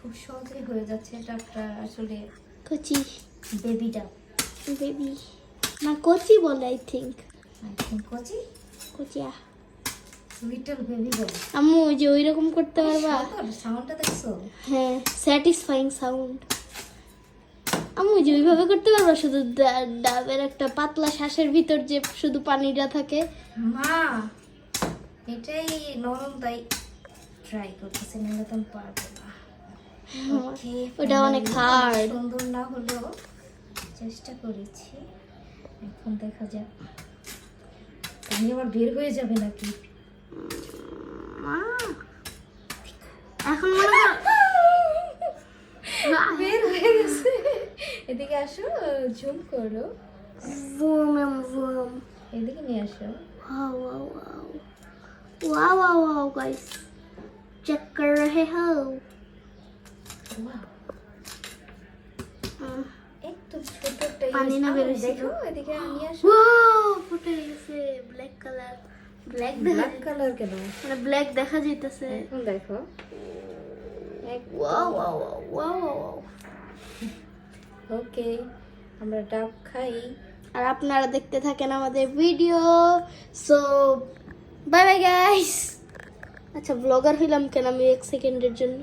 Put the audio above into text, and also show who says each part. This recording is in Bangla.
Speaker 1: খুব সহজেই হয়ে যাচ্ছে। ডাবটা আসলে
Speaker 2: কচি
Speaker 1: বেবি ডাব,
Speaker 2: বেবি না কচি বলে আই থিঙ্ক।
Speaker 1: কচি
Speaker 2: কচিয়া
Speaker 1: লিটল বেবি বল।
Speaker 2: আম্মু ওই যে ওই রকম করতে পারবা?
Speaker 1: সাউন্ডটা দেখছো?
Speaker 2: হ্যাঁ, স্যাটিসফাইং সাউন্ড। আম্মু যে ওইভাবে করতে পারবা? শুধু ডাবের একটা পাতলা শ্বাসের ভিতর যে শুধু পানিটা থাকে।
Speaker 1: মা এটাই নরম, তাই ট্রাই করতেছি, নাহলে তো আমি পারবো না। ওকে,
Speaker 2: ওটা অনেক হার্ড।
Speaker 1: সুন্দর না হলেও চেষ্টা করেছি, এখন দেখা যাক পানি আবার বের হয়ে যাবে নাকি।
Speaker 2: এখন মনে হয়
Speaker 1: বের হয়ে গেছে। এদিকে আসো, জুম করো,
Speaker 2: জুম
Speaker 1: এদিকে নিয়ে আসো।
Speaker 2: Wow wow wow wow wow guys, check कर रहे हो?
Speaker 1: Wow, একটু ছোটটাই
Speaker 2: পানি না বেরোইছিল।
Speaker 1: দেখো, এদিকে নিয়ে আসো।
Speaker 2: वाओ ফুটে গেছে। Black colour, black
Speaker 1: black colour কেন?
Speaker 2: মানে ব্ল্যাক দেখা যাইতেছে।
Speaker 1: এখন দেখো,
Speaker 2: वाओ वाओ वाओ वाओ।
Speaker 1: ওকে, আমরা ডাব খাই।
Speaker 2: আর আপনারা দেখতে থাকেন আমাদের video. So bye bye guys. আচ্ছা ব্লগার হইলাম কেন আমি 1 সেকেন্ডের জন্য?